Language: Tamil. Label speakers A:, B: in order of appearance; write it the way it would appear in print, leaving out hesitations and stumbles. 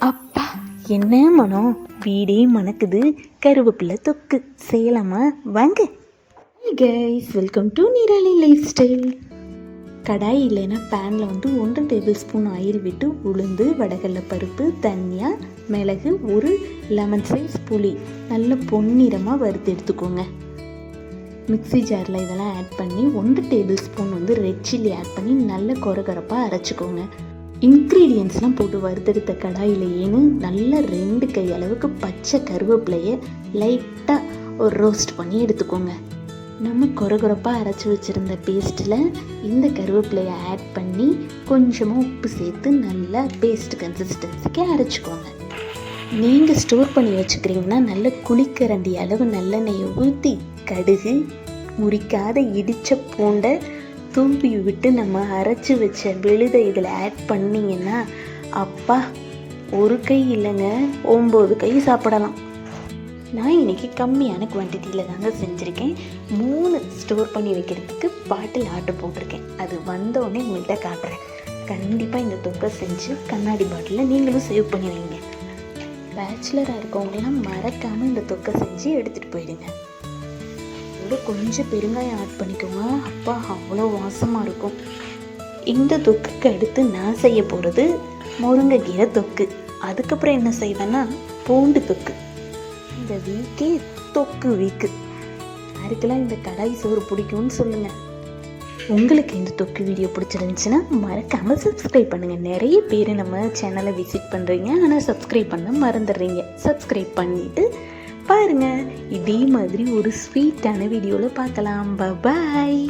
A: அப்பா, என்ன மனம், வீடே மணக்குது. கருவேப்பிலை தொக்கு செய்யலாமா? வாங்க guys, welcome to Nirali lifestyle. கடாய் இல்லைன்னா பேனில் 1 டேபிள் ஸ்பூன் ஆயில் விட்டு உளுந்து, வடகல்ல பருப்பு, தனியா, மிளகு, ஒரு லெமன் சைஸ் புளி நல்ல பொன்னிறமாக வறுத்து எடுத்துக்கோங்க. மிக்ஸி ஜாரில் இதெல்லாம் ஆட் பண்ணி 1 tablespoon red chilli add பண்ணி நல்ல கொரகொரப்பாக அரைச்சிக்கோங்க. இன்க்ரீடியன்ட்ஸ்லாம் போட்டு வறுத்தெடுத்த கடாயிலேன்னு நல்ல 2 கை அளவுக்கு பச்சை கருவேப்பிலையை லைட்டாக ஒரு ரோஸ்ட் பண்ணி எடுத்துக்கோங்க. நம்ம கொரகொரப்பாக அரைச்சி வச்சுருந்த பேஸ்ட்டில் இந்த கருவேப்பிலையை ஆட் பண்ணி கொஞ்சமாக உப்பு சேர்த்து நல்லா பேஸ்ட் கன்சிஸ்டன்சிக்கு அரைச்சிக்கோங்க. நீங்கள் ஸ்டோர் பண்ணி வச்சுக்கிறீங்கன்னா நல்ல குழிக்கரண்டி அளவு நல்லெண்ணெயை ஊற்றி கடுகு, முறிக்காத இடித்த பூண்டை தூவி விட்டு நம்ம அரைச்சி வச்ச விழுதை இதில் ஆட் பண்ணிங்கன்னா அப்பா, ஒரு கை இல்லைங்க 9 கை சாப்பிடலாம். நான் இன்றைக்கி கம்மியான குவான்டிட்டியில் தாங்க செஞ்சுருக்கேன். 3 ஸ்டோர் பண்ணி வைக்கிறதுக்கு பாட்டில் ஆட்டு போட்டிருக்கேன். அது வந்தோடனே உங்கள்கிட்ட காட்டுறேன். கண்டிப்பாக இந்த தொக்கை செஞ்சு கண்ணாடி பாட்டிலில் நீங்களும் சேவ் பண்ணி வைங்க. பேச்சுலராக இருக்கவங்களாம் மறக்காமல் இந்த தொக்கை செஞ்சு எடுத்துகிட்டு போயிடுங்க. கொஞ்சம் பெருங்காயம் ஆட் பண்ணிக்கோங்க. அப்பா, அவ்வளோ வாசமாக இருக்கும். இந்த தொக்குக்கு அடுத்து நான் செய்ய போகிறது முருங்கைக்கீரை தொக்கு. அதுக்கப்புறம் என்ன செய்வேன்னா பூண்டு தொக்கு. இந்த வீக்கே தொக்கு வீக்கு. யாருக்கெல்லாம் இந்த கடாய் சோறு பிடிக்கும்னு சொல்லுங்கள். உங்களுக்கு இந்த தொக்கு வீடியோ பிடிச்சிருந்துச்சுன்னா மறக்காமல் சப்ஸ்கிரைப் பண்ணுங்கள். நிறைய பேர் நம்ம சேனலை விசிட் பண்ணுறீங்க, ஆனால் சப்ஸ்கிரைப் பண்ண மறந்துடுறீங்க. சப்ஸ்கிரைப் பண்ணிவிட்டு பாருங்கள். இதே மாதிரி ஒரு ஸ்வீட்டான வீடியோவில் பார்க்கலாம். பாய்.